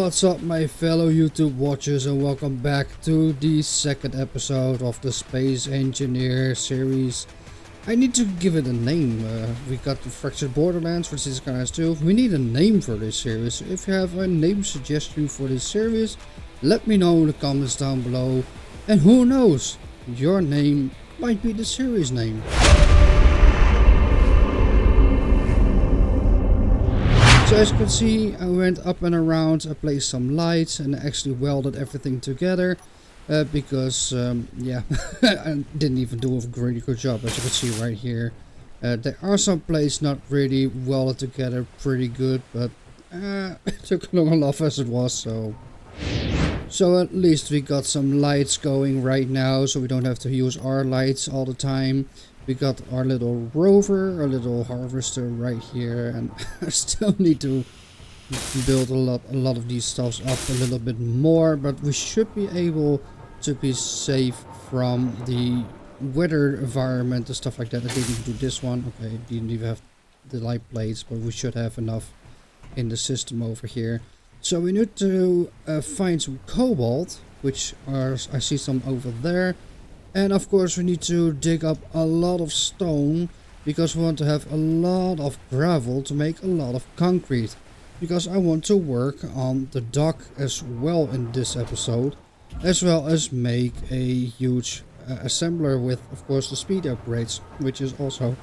What's up, my fellow YouTube watchers, and welcome back to the second episode of the Space Engineer series. I need to give it a name. We got the Fractured Borderlands for Season Guys 2. We need a name for this series. If you have a name suggestion for this series, let me know in the comments down below. And who knows, your name might be the series name. So as you can see, I went up and around, I placed some lights and I actually welded everything together because, yeah, I didn't even do a really good job, as you can see right here. There are some places not really welded together pretty good, but it took long enough as it was, so at least we got some lights going right now, so we don't have to use our lights all the time. We got our little rover, our little harvester right here, and I still need to build a lot of these stuffs up a little bit more, but we should be able to be safe from the weather environment and stuff like that. I didn't even do this one. Okay, didn't even have the light plates, but we should have enough in the system over here. So we need to find some cobalt, which are, I see some over there. And of course we need to dig up a lot of stone, because we want to have a lot of gravel to make a lot of concrete. Because I want to work on the dock as well in this episode, as well as make a huge assembler with, of course, the speed upgrades, which is also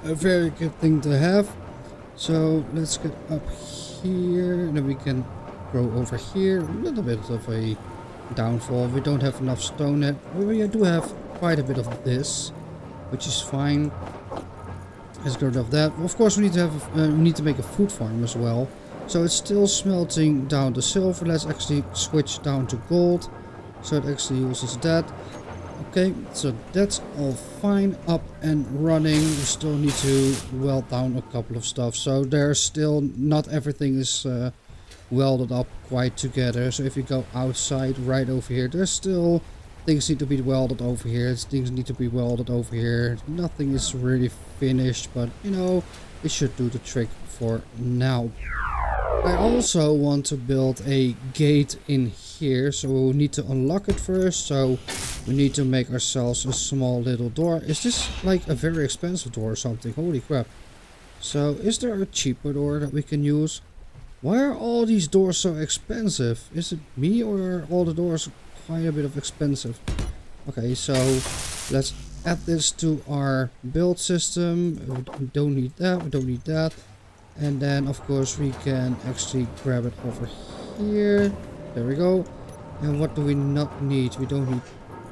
a very good thing to have. So let's get up here, and then we can go over here. A little bit of a downfall. We don't have enough stone yet. We do have quite a bit of this, which is fine. Let's get rid of that. Of course, we need to have we need to make a food farm as well. So it's still smelting down the silver. Let's actually switch down to gold, so it actually uses that. Okay, so that's all fine, up and running. We still need to weld down a couple of stuff. So there's still not everything is welded up quite together. So if you go outside right over here, there's still things need to be welded over here, things need to be welded over here. Nothing is really finished, but you know, it should do the trick for now. I also want to build a gate in here, so we'll need to unlock it first. So we need to make ourselves a small little door. Is this like a very expensive door or something? Holy crap. So is there a cheaper door that we can use? Why are all these doors so expensive? Is it me, or are all the doors quite a bit of expensive? Okay, so let's add this to our build system. We don't need that, we don't need that. And then of course we can actually grab it over here. There we go. And what do we not need? We don't need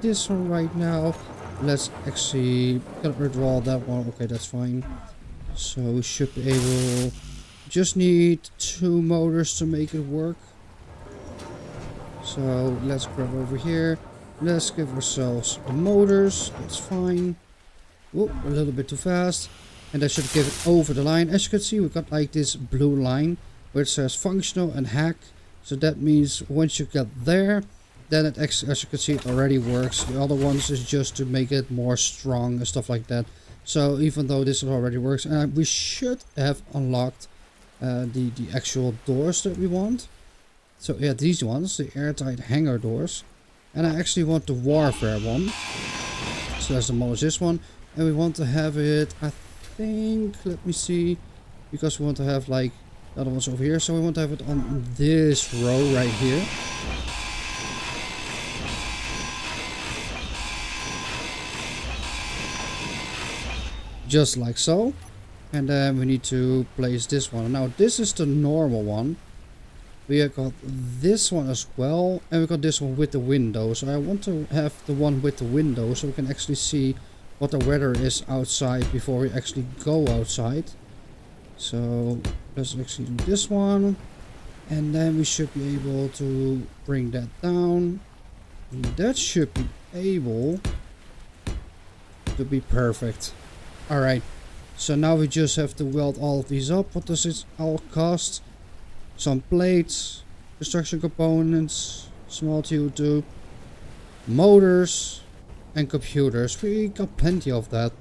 this one right now. Let's actually withdraw that one. Okay, that's fine. So we should be able... just need 2 motors to make it work. So let's grab over here. Let's give ourselves the motors. That's fine. Oh, a little bit too fast. And that should give it over the line. As you can see, we've got like this blue line where it says functional and hack. So that means once you get there, then it actually, as you can see, it already works. The other ones is just to make it more strong and stuff like that. So even though this already works, we should have unlocked the actual doors that we want. So yeah, these ones, the airtight hangar doors. And I actually want the warfare one. So let's demolish this one. And we want to have it, I think, let me see, because we want to have like the other ones over here. So we want to have it on this row right here. Just like so. And then we need to place this one. Now this is the normal one. We have got this one as well. And we got this one with the window. So I want to have the one with the window, so we can actually see what the weather is outside before we actually go outside. So let's actually do this one. And then we should be able to bring that down. And that should be able to be perfect. Alright. So now we just have to weld all of these up. What does it all cost? Some plates, construction components, small CO2, motors, and computers. We got plenty of that.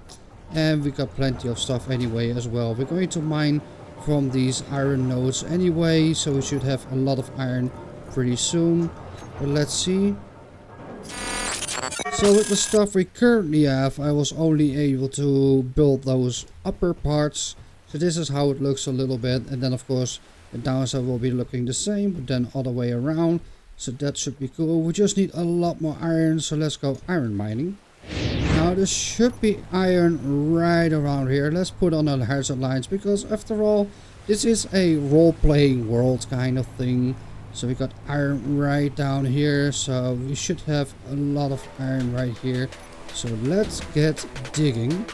And we got plenty of stuff anyway as well. We're going to mine from these iron nodes anyway, so we should have a lot of iron pretty soon. But let's see. So with the stuff we currently have, I was only able to build those upper parts. So this is how it looks a little bit. And then of course the downside will be looking the same, but then other way around. So that should be cool. We just need a lot more iron, so let's go iron mining. Now there should be iron right around here. Let's put on the hazard lines, because after all, this is a role-playing world kind of thing. So we got iron right down here, so we should have a lot of iron right here. So let's get digging.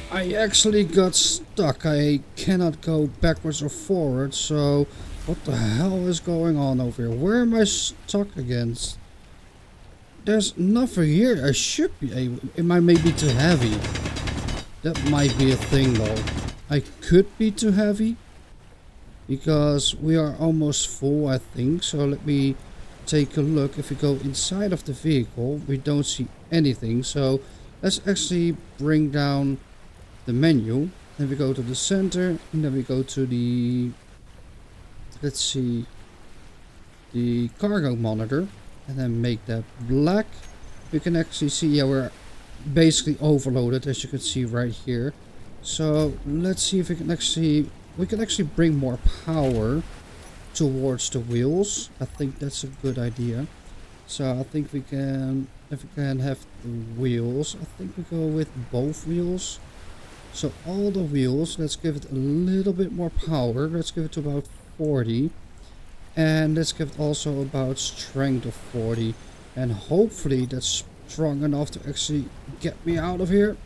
I actually got stuck. I cannot go backwards or forwards, so what the hell is going on over here? Where am I stuck against? There's nothing here. I should be able... Am I maybe too heavy? That might be a thing though. I could be too heavy, because we are almost full, I think. So let me take a look. If we go inside of the vehicle, we don't see anything. So let's actually bring down the menu. Then we go to the center, and then we go to the, let's see, the cargo monitor, and then make that black. You can actually see, yeah, we're basically overloaded, as you can see right here. So let's see if we can actually bring more power towards the wheels. I think that's a good idea. So I think we can, if we can have the wheels, I think we go with both wheels. So all the wheels, let's give it a little bit more power. Let's give it to about 40. And let's give it also about strength of 40. And hopefully that's strong enough to actually get me out of here.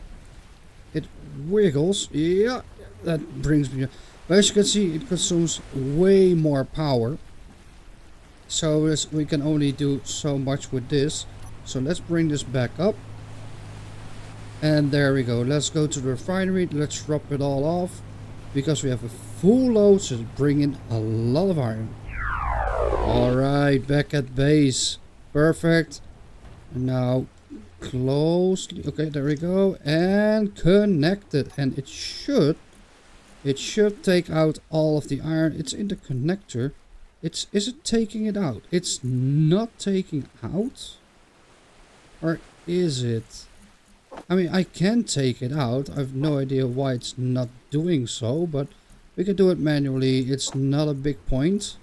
It wiggles. Yeah, that brings me. But as you can see, it consumes way more power. So we can only do so much with this. So let's bring this back up. And there we go. Let's go to the refinery. Let's drop it all off, because we have a full load, so bring in a lot of iron. Alright, back at base. Perfect. And now closely. Okay, there we go. And connected. And it should take out all of the iron. It's in the connector. Is it taking it out? It's not taking out? Or is it? I mean, I can take it out. I have no idea why it's not doing so, but we can do it manually. It's not a big point.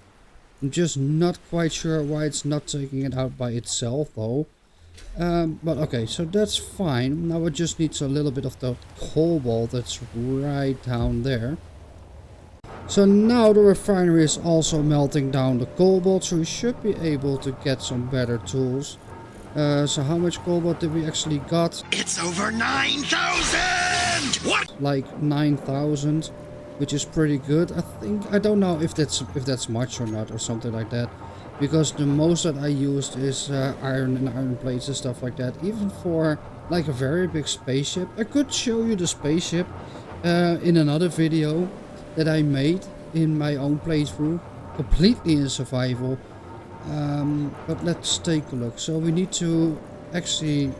I'm just not quite sure why it's not taking it out by itself though. But okay, so that's fine. Now it just needs a little bit of the cobalt that's right down there. So now the refinery is also melting down the cobalt, so we should be able to get some better tools. So how much cobalt did we actually got? It's over 9,000! What? Like 9,000, which is pretty good. I think, I don't know if that's much or not, or something like that, because the most that I used is iron and iron plates and stuff like that. Even for like a very big spaceship. I could show you the spaceship in another video that I made in my own playthrough, completely in survival. But let's take a look. So we need to actually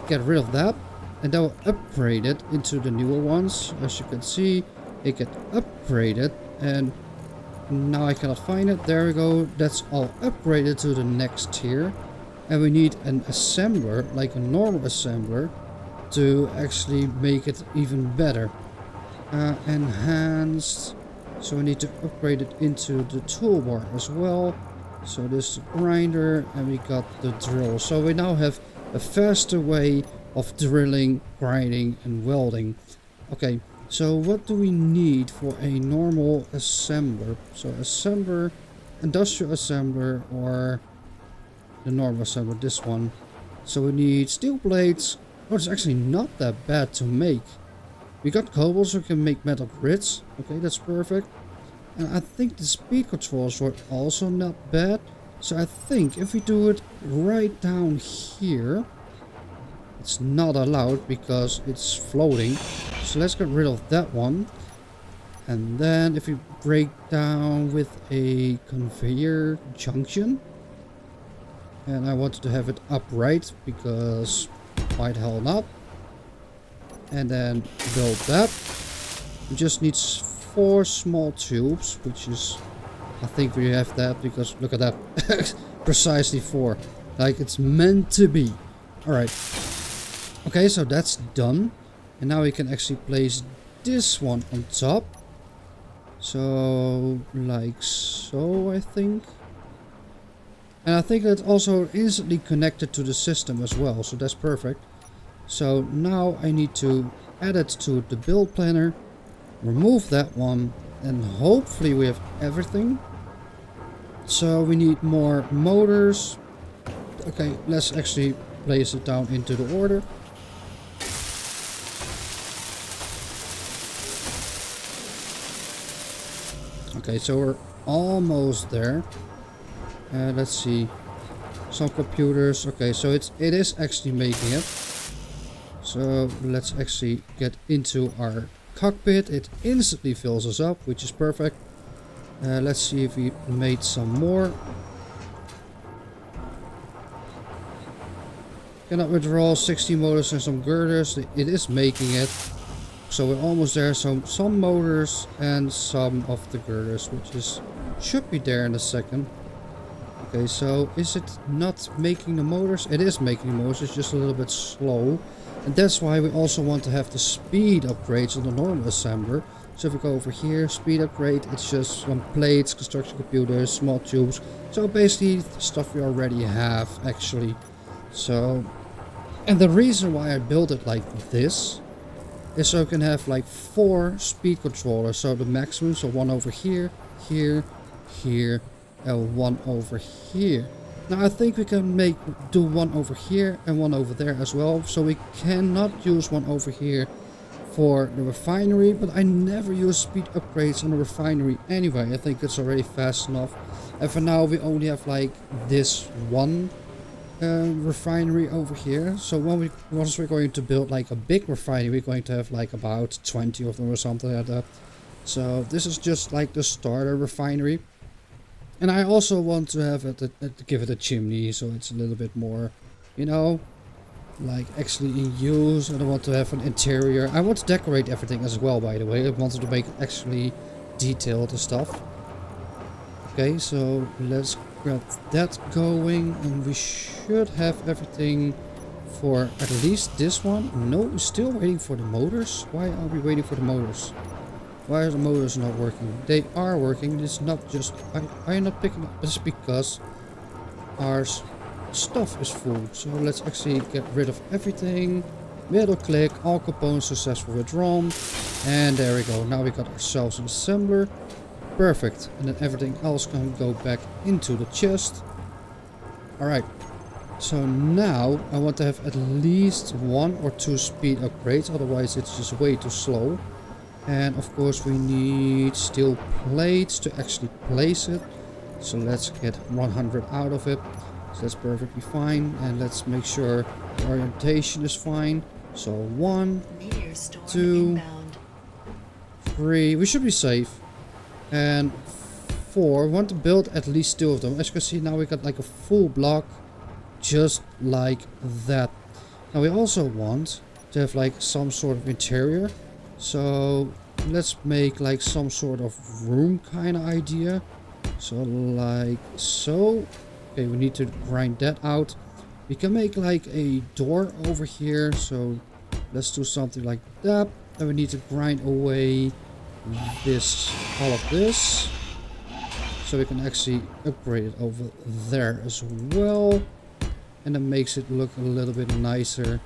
get rid of that, and then we'll upgrade it into the newer ones. As you can see, it get upgraded, and now I cannot find it. There we go. That's all upgraded to the next tier, and we need an assembler, like a normal assembler, to actually make it even better. Enhanced. So we need to upgrade it into the toolbar as well. So this is the grinder, and we got the drill. So we now have a faster way of drilling, grinding and welding. Okay, so what do we need for a normal assembler? So assembler, industrial assembler, or the normal assembler, this one. So we need steel plates. Oh, it's actually not that bad to make. We got cobalt, so we can make metal grids. Okay, that's perfect. And I think the speed controls were also not bad. So I think if we do it right down here, it's not allowed because it's floating. So let's get rid of that one. And then if we break down with a conveyor junction, and I wanted to have it upright because why the hell not? And then build that. It just needs 4 small tubes, which is, I think we have that because look at that. Precisely 4. Like it's meant to be. Alright. Okay, so that's done. And now we can actually place this one on top. So, like so, I think. And I think that's also instantly connected to the system as well. So that's perfect. So now I need to add it to the build planner. Remove that one. And hopefully we have everything. So we need more motors. Okay, let's actually place it down into the order. Okay, so we're almost there. Let's see. Some computers. Okay, so it is actually making it. So let's actually get into our cockpit. It instantly fills us up, which is perfect. Let's see if we made some more. Cannot withdraw 60 motors and some girders. It is making it. So we're almost there. So some motors and some of the girders, which is should be there in a second. Okay, so is it not making the motors? It is making the motors. It's just a little bit slow. And that's why we also want to have the speed upgrades on the normal assembler. So if we go over here, speed upgrade, it's just some plates, construction computers, small tubes. So basically stuff we already have actually. So, and the reason why I built it like this is so I can have like 4 speed controllers. So the maximum, so 1 over here, here, here, and 1 over here. Now I think we can do 1 over here and 1 over there as well. So we cannot use 1 over here for the refinery, but I never use speed upgrades on the refinery anyway. I think it's already fast enough. And for now we only have like this one refinery over here. So once we're going to build like a big refinery, we're going to have like about 20 of them or something like that. So this is just like the starter refinery. And I also want to have it, give it a chimney, so it's a little bit more, you know, like actually in use. And I want to have an interior. I want to decorate everything as well, by the way. I wanted to make it actually detailed and stuff. Okay, so let's get that going, and we should have everything for at least this one. No, we're still waiting for the motors. Why are we waiting for the motors? Why are the motors not working? They are working. It's not just I am not picking up. It's because our stuff is full. So let's actually get rid of everything. Middle click, all components successfully withdrawn, and there we go. Now we got ourselves an assembler. Perfect. And then everything else can go back into the chest. Alright. So now I want to have at least 1 or 2 speed upgrades. Otherwise it's just way too slow. And of course we need steel plates to actually place it. So let's get 100 out of it. So that's perfectly fine. And let's make sure the orientation is fine. So 1, 2, 3. We should be safe. And 4, we want to build at least 2 of them. As you can see, now we got like a full block just like that. Now we also want to have like some sort of interior. So let's make like some sort of room kind of idea. So like so. Okay, we need to grind that out. We can make like a door over here. So let's do something like that. And we need to grind away all of this, so we can actually upgrade it over there as well, and it makes it look a little bit nicer,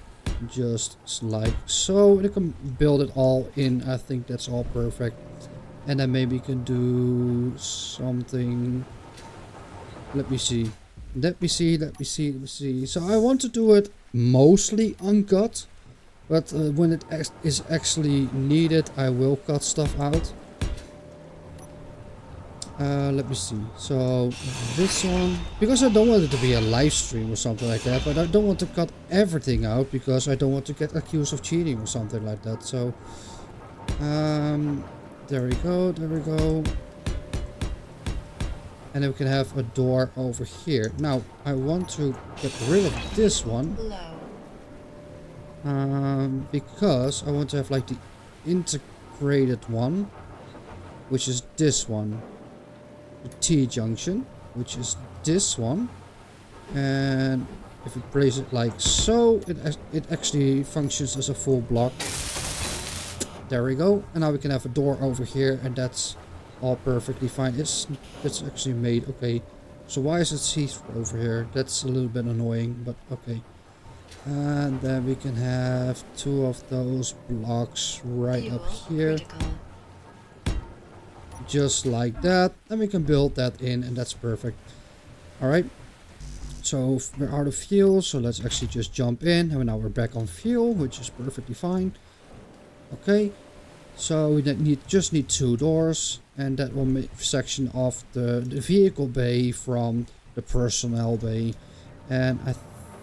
just like so. We can build it all in. I think that's all perfect. And then maybe we can do something. Let me see. So I want to do it mostly uncut. But when it is actually needed, I will cut stuff out. Let me see. So this one, because I don't want it to be a live stream or something like that, but I don't want to cut everything out because I don't want to get accused of cheating or something like that. So there we go, there we go. And then we can have a door over here. Now I want to get rid of this one. Because I want to have like the integrated one, which is this one. The T-junction, which is this one. And if we place it like so, it actually functions as a full block. There we go. And now we can have a door over here, and that's all perfectly fine. It's actually made. Okay, so why is it see-through over here? That's a little bit annoying, but okay. And then we can have 2 of those blocks right up here. Just like that. And we can build that in, and that's perfect. Alright. So we're out of fuel, so let's actually just jump in. And now we're back on fuel, which is perfectly fine. Okay. So we just need 2 doors. And that will make section off the vehicle bay from the personnel bay. And I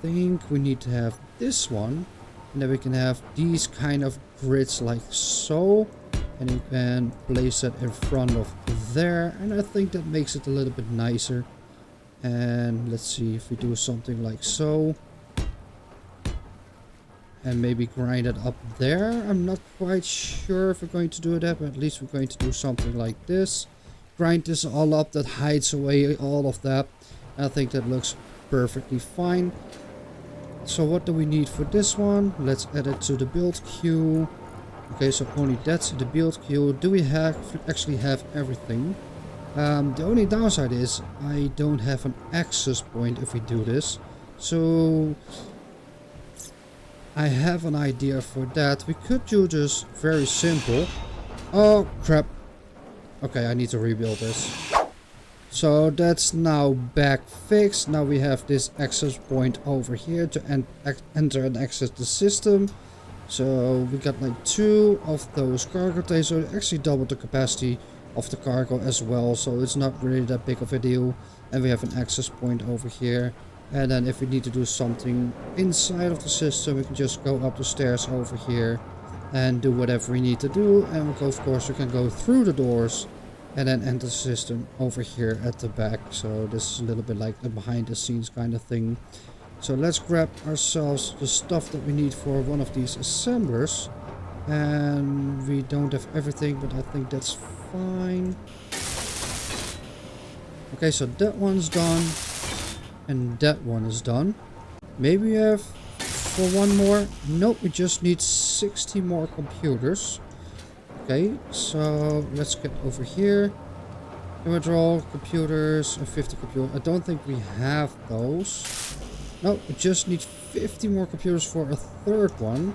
think we need to have this one, and then we can have these kind of grids like so, and you can place it in front of there, and I think that makes it a little bit nicer. And let's see if we do something like so, and maybe grind it up there. I'm not quite sure if we're going to do that, but at least we're going to do something like this. Grind this all up, that hides away all of that. I think that looks perfectly fine. So what do we need for this one? Let's add it to the build queue. Okay, so only that's in the build queue. Do we actually have everything? The only downside is I don't have an access point if we do this. So I have an idea for that. We could do this very simple. Oh crap. Okay, I need to rebuild this. So that's now back fixed. Now we have this access point over here to enter and access the system. So we got like 2 of those cargo trays. So it actually doubled the capacity of the cargo as well. So it's not really that big of a deal. And we have an access point over here. And then if we need to do something inside of the system, we can just go up the stairs over here and do whatever we need to do. And of course we can go through the doors and then enter the system over here at the back. So this is a little bit like a behind the scenes kind of thing. So let's grab ourselves the stuff that we need for one of these assemblers. And we don't have everything, but I think that's fine. Okay, so that one's done. And that one is done. Maybe we have for one more. Nope, we just need 60 more computers. Okay, so let's get over here. Withdraw computers and 50 computers. I don't think we have those. No, we just need 50 more computers for a 3rd one.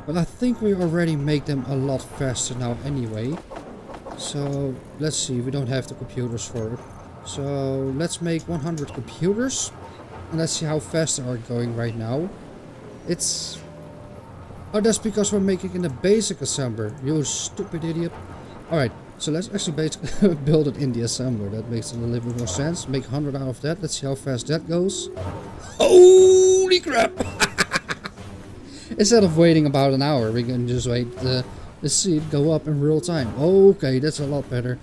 But I think we already make them a lot faster now anyway. So let's see, we don't have the computers for it. So let's make 100 computers. And let's see how fast they are going right now. It's... Oh, that's because we're making in a basic assembler. You stupid idiot. Alright, so let's actually basically build it in the assembler. That makes a little bit more sense. Make 100 out of that. Let's see how fast that goes. Holy crap! Instead of waiting about an hour, we can just wait to see it go up in real time. Okay, that's a lot better.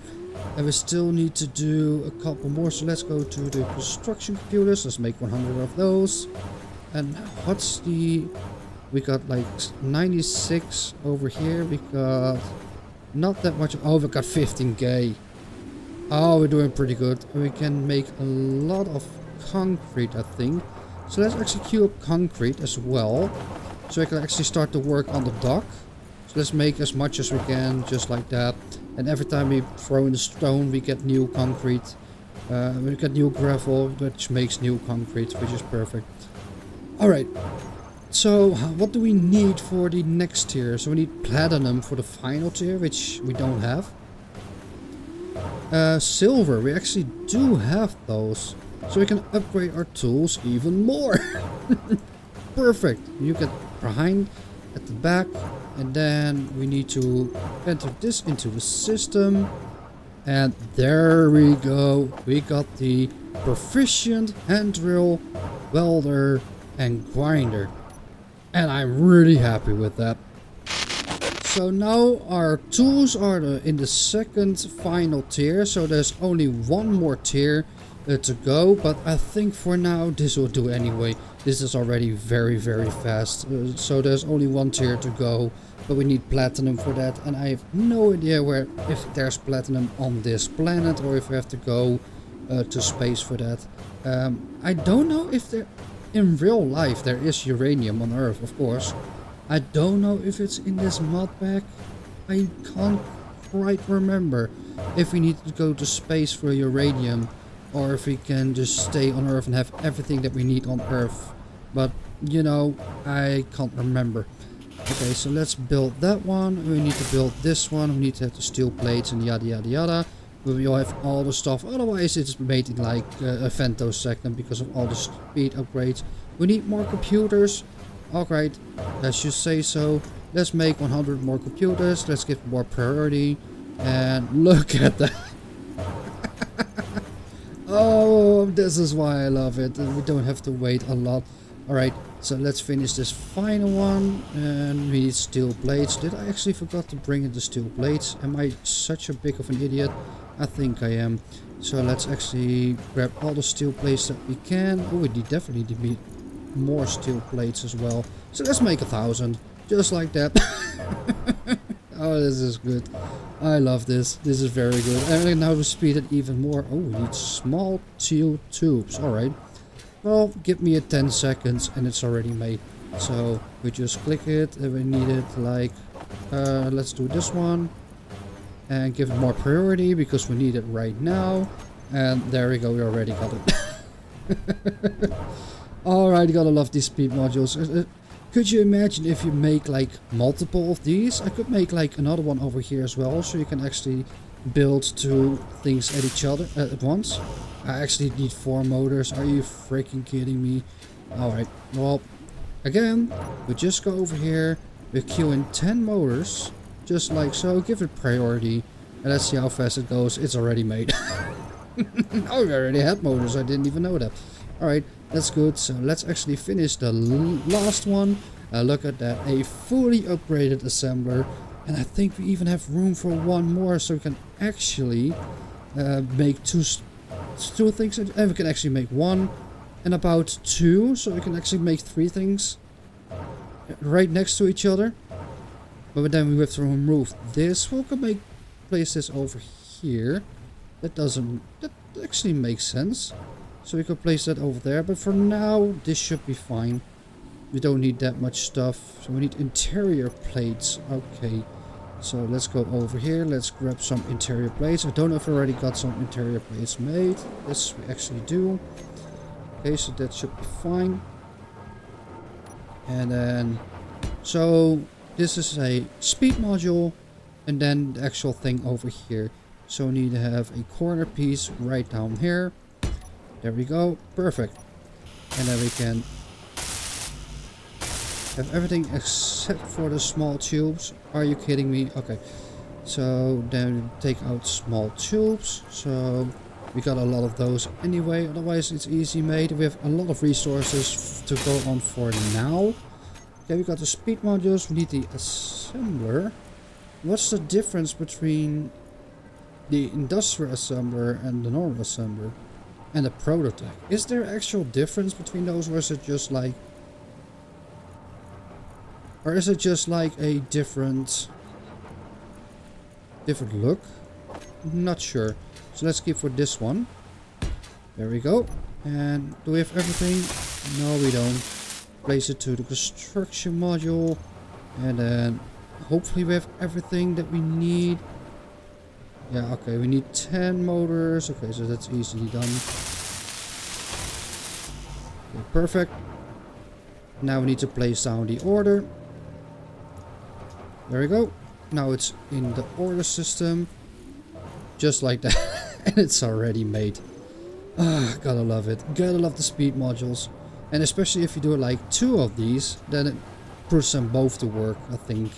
And we still need to do a couple more. So let's go to the construction computers. Let's make 100 of those. And what's the... We got like 96 over here. We got not that much. Oh, we got 15k. Oh, we're doing pretty good. And we can make a lot of concrete, I think. So let's actually queue up concrete as well. So we can actually start to work on the dock. So let's make as much as we can, just like that. And every time we throw in the stone, we get new concrete. We get new gravel, which makes new concrete, which is perfect. Alright. So, what do we need for the next tier? So we need platinum for the final tier, which we don't have. Silver, we actually do have those. So we can upgrade our tools even more. Perfect. You get behind at the back. And then we need to enter this into the system. And there we go. We got the proficient hand drill, welder, and grinder. And I'm really happy with that. So now our tools are in the second final tier. So there's only one more tier to go. But I think for now this will do anyway. This is already very, very fast. So there's only one tier to go. But we need platinum for that. And I have no idea if there's platinum on this planet. Or if we have to go to space for that. I don't know if in real life there is uranium on Earth, of course. I don't know if it's in this mod pack. I can't quite remember if we need to go to space for uranium or if we can just stay on Earth and have everything that we need on Earth. But, you know, I can't remember. Okay, so let's build that one. We need to build this one. We need to have the steel plates and yada yada yada. We all have all the stuff. Otherwise, it's made in like a femtosecond because of all the speed upgrades. We need more computers. Alright, as you say so. Let's make 100 more computers. Let's give more priority. And look at that. Oh, this is why I love it. We don't have to wait a lot. Alright, so let's finish this final one. And we need steel plates. Did I actually forgot to bring in the steel plates? Am I such a big of an idiot? I think I am. So let's actually grab all the steel plates that we can. Oh, we definitely need more steel plates as well. So let's make 1,000. Just like that. Oh, this is good. I love this. This is very good. And now we speed it even more. Oh, we need small steel tubes. Alright. Well, give me 10 seconds and it's already made. So we just click it and we need it like... let's do this one. And give it more priority because we need it right now. And there we go. We already got it. Alright, gotta love these speed modules. Could you imagine if you make like multiple of these? I could make like another one over here as well, so you can actually build two things at each other at once. I actually need 4 motors. Are you freaking kidding me? Alright, well, again, we just go over here. We queue in 10 motors, just like so. Give it priority, and let's see how fast it goes. It's already made. Oh, we already had motors. I didn't even know that. Alright, that's good. So let's actually finish the last one. Look at that, a fully upgraded assembler. And I think we even have room for one more, so we can actually make two things. And we can actually make one and about 2, so we can actually make 3 things right next to each other. But then we have to remove this. We can place this over here. That actually makes sense. So we could place that over there, but for now this should be fine. We don't need that much stuff. So we need interior plates. Okay, so let's go over here. Let's grab some interior plates. I don't know if I already got some interior plates made. Yes, we actually do. Okay, so that should be fine. And then, so this is a speed module, and then the actual thing over here. So we need to have a corner piece right down here. There we go, perfect. And then we can have everything except for the small tubes. Are you kidding me? Okay, so then we take out small tubes. So we got a lot of those anyway, otherwise it's easy made. We have a lot of resources to go on for now. Okay, we got the speed modules. We need the assembler. What's the difference between the industrial assembler and the normal assembler? And the prototype. Is there actual difference between those, or is it just like... Or is it just like a different look? I'm not sure. So let's keep for this one. There we go. And do we have everything? No, we don't. Place it to the construction module. And then hopefully we have everything that we need. Yeah, okay, we need 10 motors. Okay, so that's easily done. Okay, perfect. Now we need to place down the order. There we go. Now it's in the order system. Just like that. And it's already made. Ah, gotta love it. Gotta love the speed modules. And especially if you do like 2 of these, then it puts them both to work, I think.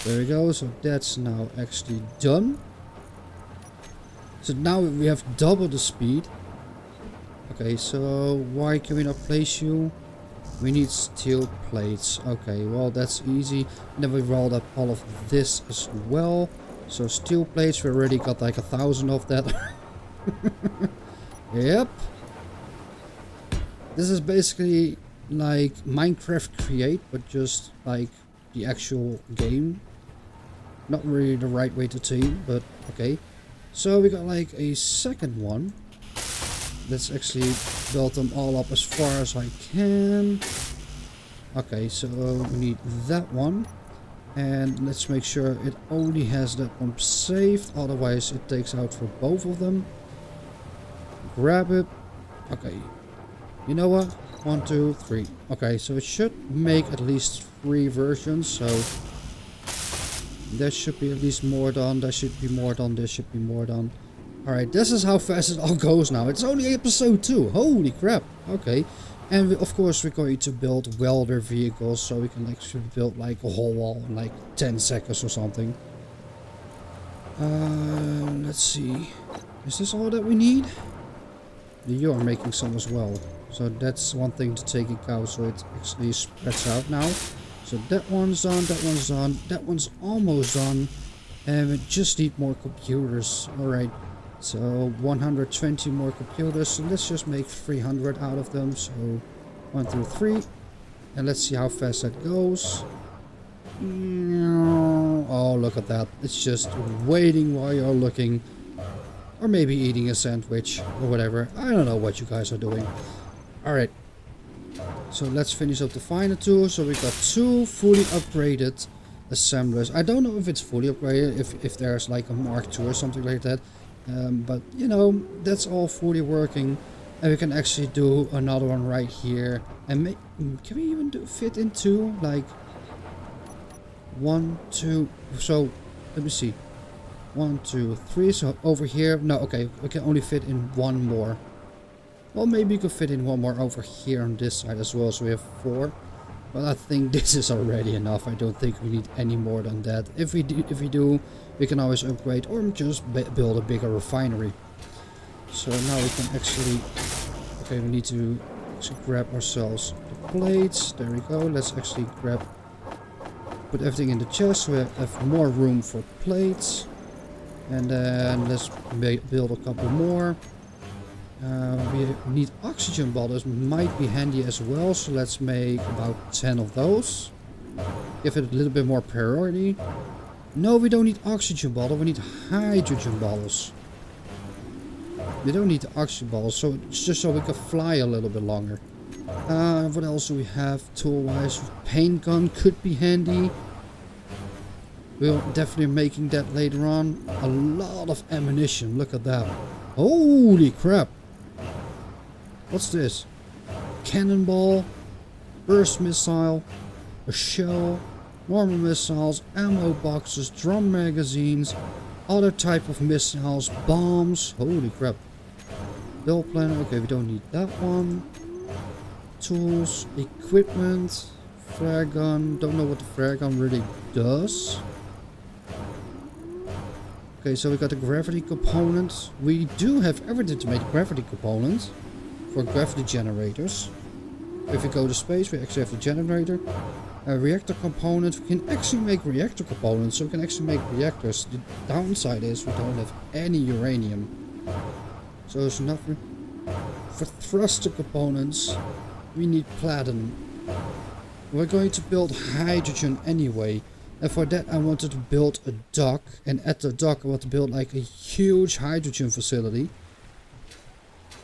There we go. So that's now actually done. So now we have double the speed. Okay, so why can we not place you? We need steel plates. Okay, well that's easy. And then we rolled up all of this as well. So steel plates, we already got like 1,000 of that. Yep. This is basically like Minecraft Create, but just like the actual game. Not really the right way to team, but okay. So we got like a second one. Let's actually build them all up as far as I can. Okay, so we need that one. And let's make sure it only has that one saved. Otherwise it takes out for both of them. Grab it. Okay. You know what? 1, 2, 3. Okay, so it should make at least 3 versions. So there should be at least more done. There should be more done. There should be more done. Alright, this is how fast it all goes now. It's only episode 2. Holy crap. Okay. And we, of course we're going to build welder vehicles. So we can actually build like a whole wall in like 10 seconds or something. Let's see. Is this all that we need? You are making some as well. So that's one thing to take into account. So it actually spreads out now. So that one's done. That one's done. That one's almost done. And we just need more computers. Alright. So 120 more computers. So let's just make 300 out of them. So 1, 2, 3. And let's see how fast that goes. Oh, look at that. It's just waiting while you're looking. Or maybe eating a sandwich or whatever. I don't know what you guys are doing. Alright. So let's finish up the final two. So we got 2 fully upgraded assemblers. I don't know if it's fully upgraded. If there's like a Mark II or something like that. But you know, that's all fully working. And we can actually do another one right here. And can we even fit in 2? Like 1, 2. So let me see. 1, 2, 3. So over here. No, okay. We can only fit in 1 more. Well, maybe you could fit in 1 more over here on this side as well. So we have 4. But I think this is already enough. I don't think we need any more than that. If we do, we can always upgrade or just build a bigger refinery. So now we can actually... Okay, we need to actually grab ourselves the plates. There we go. Let's actually put everything in the chest so we have more room for plates. And then let's build a couple more. We need oxygen bottles, might be handy as well, so let's make about 10 of those. Give it a little bit more priority. No, we don't need oxygen bottle, we need hydrogen bottles. We don't need the oxygen bottles, so it's just so we can fly a little bit longer. What else do we have tool-wise? Paint gun could be handy. We're definitely making that later on. A lot of ammunition, look at that. Holy crap. What's this? Cannonball, burst missile, a shell, normal missiles, ammo boxes, drum magazines, other type of missiles, bombs. Holy crap. Build planner. Okay, we don't need that one. Tools, equipment, flare gun. Don't know what the flare gun really does. Okay, so we got the gravity component. We do have everything to make a gravity component for gravity generators. If we go to space, we actually have the generator. A reactor component. We can actually make reactor components, so we can actually make reactors. The downside is we don't have any uranium. So it's nothing. For thruster components, we need platinum. We're going to build hydrogen anyway. And for that I wanted to build a dock. And at the dock I want to build like a huge hydrogen facility.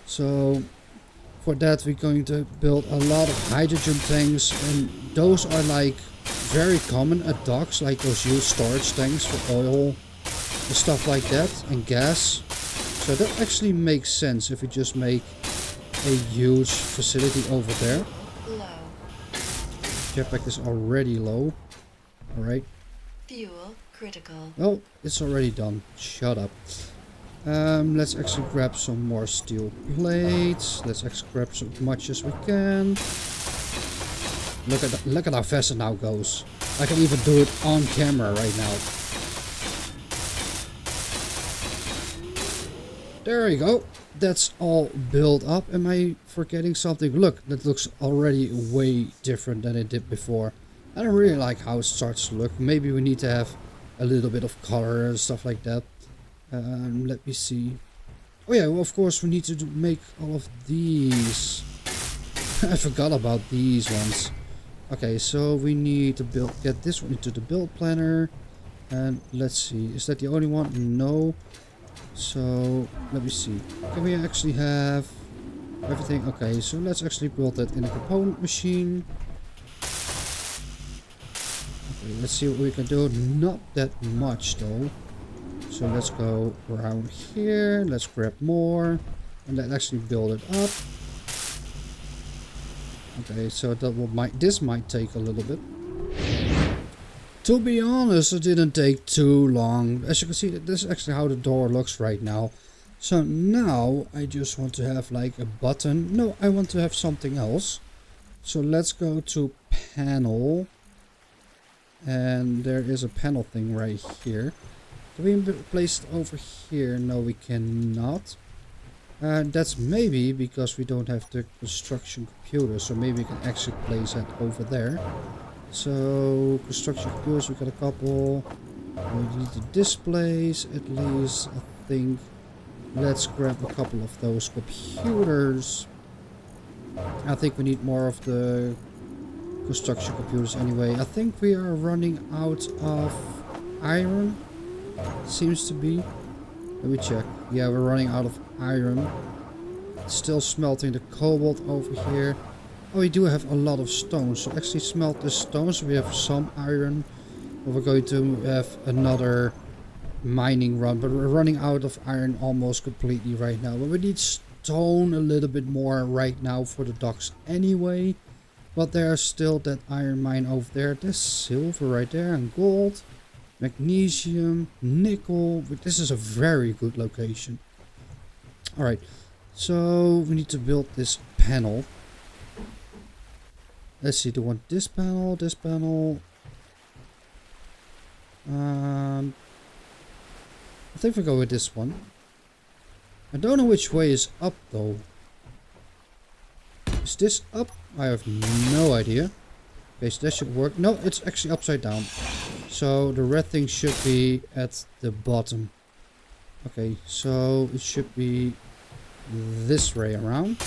So for that we're going to build a lot of hydrogen tanks. And those are like very common at docks. Like those huge storage tanks for oil and stuff like that. And gas. So that actually makes sense if we just make a huge facility over there. Low. Jetpack is already low. Alright. Fuel critical. Oh, it's already done. Shut up. Let's actually grab some more steel plates. Let's actually grab as much as we can. Look at how fast it now goes. I can even do it on camera right now. There you go. That's all built up. Am I forgetting something? Look, that looks already way different than it did before. I don't really like how it starts to look. Maybe we need to have a little bit of color and stuff like that. Let me see. Oh yeah, well, of course we need to make all of these. I forgot about these ones. Okay, so we need to get this one into the build planner. And let's see, is that the only one? No. So let me see. Can we actually have everything? Okay, so let's actually build that in a component machine. Okay, let's see what we can do. Not that much though. So let's go around here. Let's grab more. And let's actually build it up. Okay, so this might take a little bit. To be honest, it didn't take too long. As you can see, this is actually how the door looks right now. So now I just want to have like a button. No, I want to have something else. So let's go to panel. And there is a panel thing right here. Can we place it over here? No, we cannot. That's maybe because we don't have the construction computer. So maybe we can actually place that over there. So construction computers, we got a couple. We need the displays at least, I think. Let's grab a couple of those computers. I think we need more of the construction computers anyway. I think we are running out of iron. Seems to be. Let me check. Yeah, we're running out of iron. Still smelting the cobalt over here. Oh, we do have a lot of stones. So actually smelt the stones. We have some iron. But we're going to have another mining run. But we're running out of iron almost completely right now. But we need stone a little bit more right now for the docks anyway. But there's still that iron mine over there. There's silver right there and gold. Magnesium, nickel. This is a very good location. Alright. So we need to build this panel. Let's see, do we want this panel, this panel? I think we go with this one. I don't know which way is up though. Is this up? I have no idea. Okay, so that should work. No, it's actually upside down. So the red thing should be at the bottom. Okay, so it should be this way around.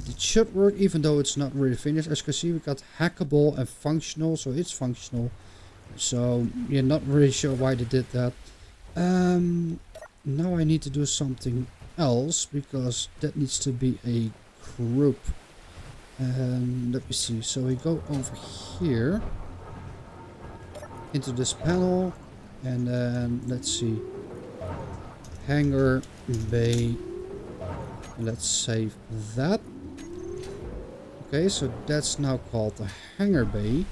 It should work even though it's not really finished. As you can see, we got hackable and functional, so it's functional. So you're not really sure why they did that. Now I need to do something else because that needs to be a group. Let me see. So we go over here into this panel, and then let's see. Hangar bay. Let's save that. Okay, so that's now called the hangar bay.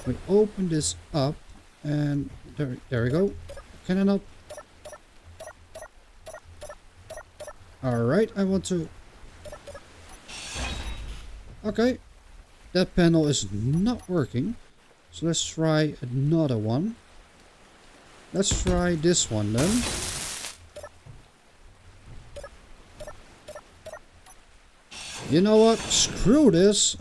We open this up, and there we go. Can I not? Alright, I want to... Okay, that panel is not working. So let's try another one. Let's try this one then. You know what? Screw this.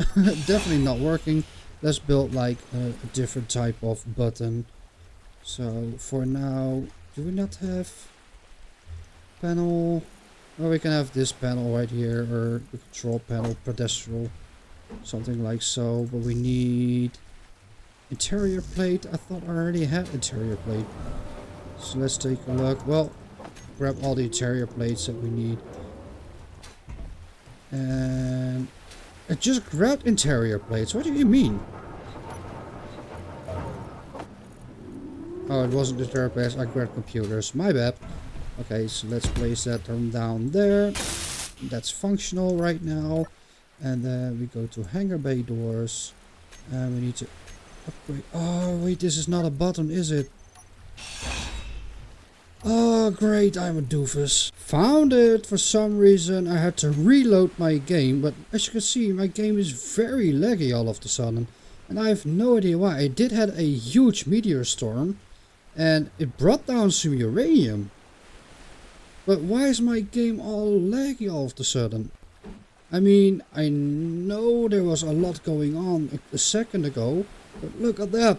Definitely not working. Let's build like a different type of button. So for now, do we not have panel? Or we can have this panel right here, or the control panel, pedestal, something like so. But we need interior plate. I thought I already had interior plate. So let's take a look. Well, grab all the interior plates that we need. And I just grabbed interior plates. What do you mean? Oh, it wasn't interior plates. I grabbed computers. My bad. Okay, so let's place that down there. That's functional right now. And then we go to hangar bay doors. And we need to upgrade. Oh, wait, this is not a button, is it? Oh, great, I'm a doofus. Found it! For some reason I had to reload my game, but as you can see, my game is very laggy all of a sudden. And I have no idea why. I did have a huge meteor storm, and it brought down some uranium. But why is my game all laggy all of a sudden? I mean, I know there was a lot going on a second ago, but look at that.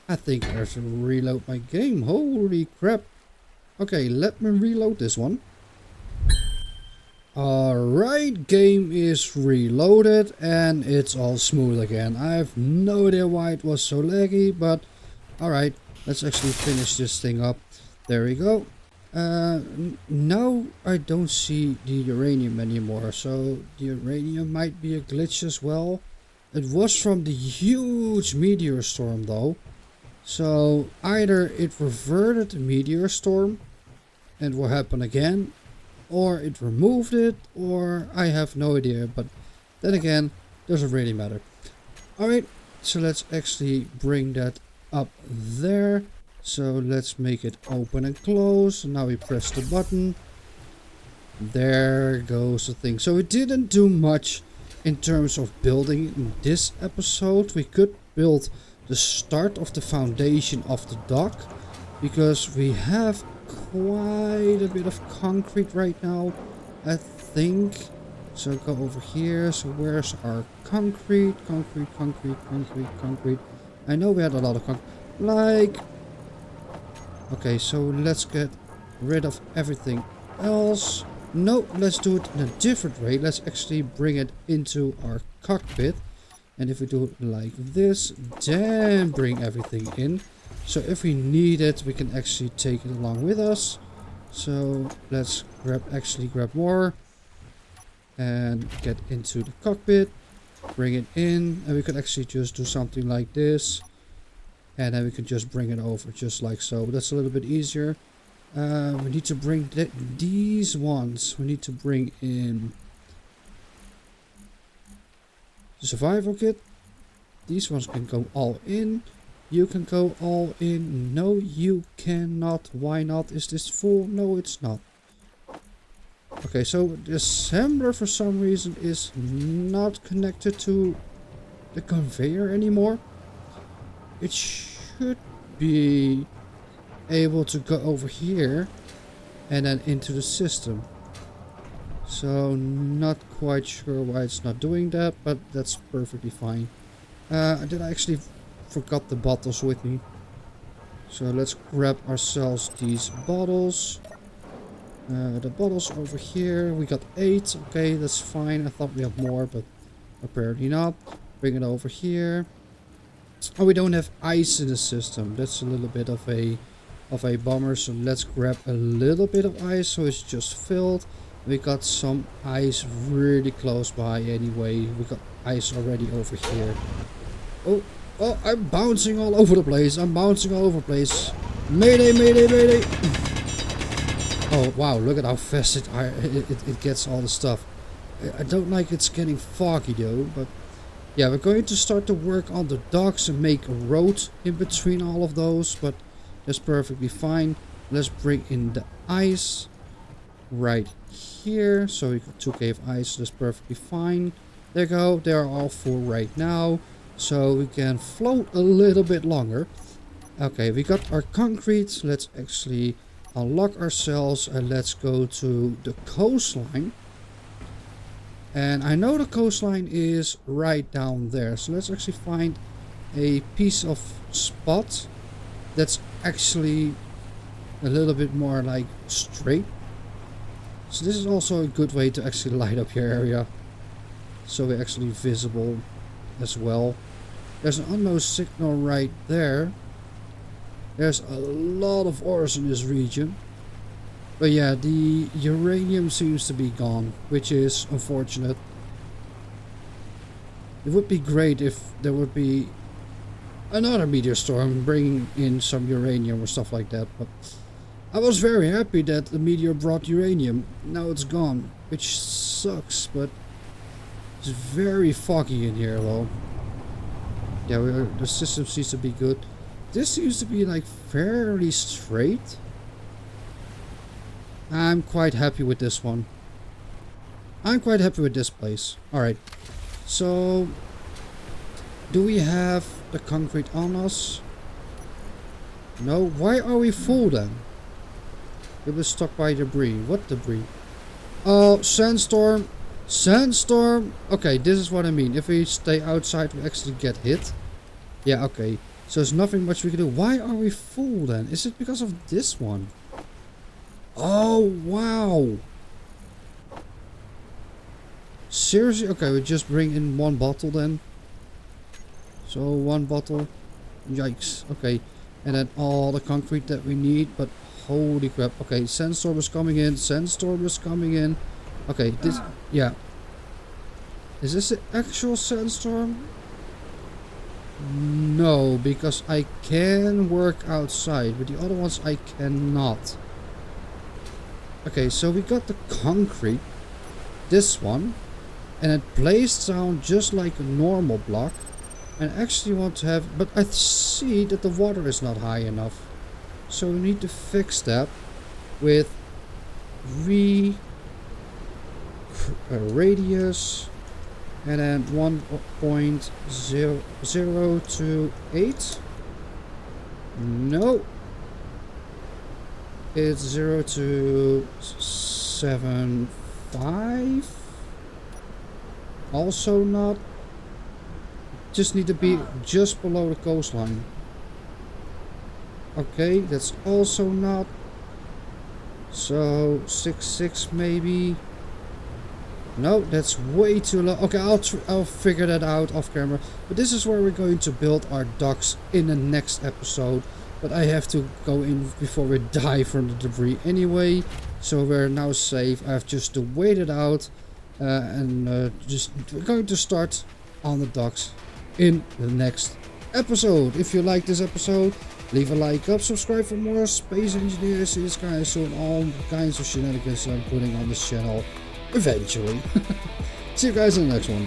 I think I have to reload my game. Holy crap. Okay, let me reload this one. Alright, game is reloaded and it's all smooth again. I have no idea why it was so laggy, but alright, let's actually finish this thing up. There we go. Now I don't see the uranium anymore, so the uranium might be a glitch as well. It was from the huge meteor storm though, so either it reverted the meteor storm and will happen again, or it removed it, or I have no idea, but then again, doesn't really matter. Alright, so let's actually bring that up there. So let's make it open and close. Now we press the button. There goes the thing. So we didn't do much in terms of building in this episode. We could build the start of the foundation of the dock, because we have quite a bit of concrete right now, I think. So go over here. So where's our concrete? Concrete. I know we had a lot of concrete. Like... Okay, so let's get rid of everything else. No, let's do it in a different way. Let's actually bring it into our cockpit. And if we do it like this, then bring everything in. So if we need it, we can actually take it along with us. So let's grab more. And get into the cockpit. Bring it in. And we could actually just do something like this. And then we can just bring it over just like so. That's a little bit easier. We need to bring these ones. We need to bring in the survival kit. These ones can go all in. You can go all in. No, you cannot. Why not? Is this full? No, it's not. Okay, so the assembler for some reason is not connected to the conveyor anymore. It should be able to go over here and then into the system. So not quite sure why it's not doing that, but that's perfectly fine. Did I actually forgot the bottles with me? So let's grab ourselves these bottles. The bottles over here. We got 8. Okay, that's fine. I thought we had more, but apparently not. Bring it over here. Oh, we don't have ice in the system. That's a little bit of a bummer. So let's grab a little bit of ice so it's just filled. We got some ice really close by anyway. We got ice already over here. Oh, I'm bouncing all over the place. Mayday, mayday, mayday. Oh, wow, look at how fast it gets all the stuff. I don't like it's getting foggy though, but yeah, we're going to start to work on the docks and make a road in between all of those, but that's perfectly fine. Let's bring in the ice right here. So we got 2k of ice, that's perfectly fine. There you go, they are all full right now. So we can float a little bit longer. Okay, we got our concrete. Let's actually unlock ourselves and let's go to the coastline. And I know the coastline is right down there. So let's actually find a piece of spot that's actually a little bit more like straight. So this is also a good way to actually light up your area, so we're actually visible as well. There's an unknown signal right there. There's a lot of ores in this region. But yeah, the uranium seems to be gone, which is unfortunate. It would be great if there would be another meteor storm bringing in some uranium or stuff like that. But I was very happy that the meteor brought uranium. Now it's gone, which sucks, but it's very foggy in here though. Yeah, the system seems to be good. This seems to be like fairly straight. I'm quite happy with this one. I'm quite happy with this place. Alright. So, do we have the concrete on us? No? Why are we full then? It was stuck by debris. What debris? Oh, sandstorm. Sandstorm. Okay, this is what I mean. If we stay outside, we actually get hit. Yeah, okay. So there's nothing much we can do. Why are we full then? Is it because of this one? Oh, wow. Seriously? Okay, we just bring in 1 bottle then. So 1 bottle. Yikes. Okay. And then all the concrete that we need. But holy crap. Okay, sandstorm is coming in. Sandstorm is coming in. Okay, this... Yeah. Is this the actual sandstorm? No, because I can work outside. But the other ones I cannot. Okay, so we got the concrete. This one. And it plays down just like a normal block. And I actually want to have... But I see that the water is not high enough. So we need to fix that with radius. And then 1.028. No. It's 0 to 7.5. Also not. Just need to be just below the coastline. Okay, that's also not. So 6.6 maybe. No, that's way too low. Okay, I'll figure that out off camera. But this is where we're going to build our docks in the next episode. But I have to go in before we die from the debris anyway. So we're now safe. I have just to wait it out. Just we're going to start on the docks in the next episode. If you like this episode, leave a like up, subscribe for more space engineers, this guy, so all kinds of shenanigans I'm putting on this channel eventually. See you guys in the next one.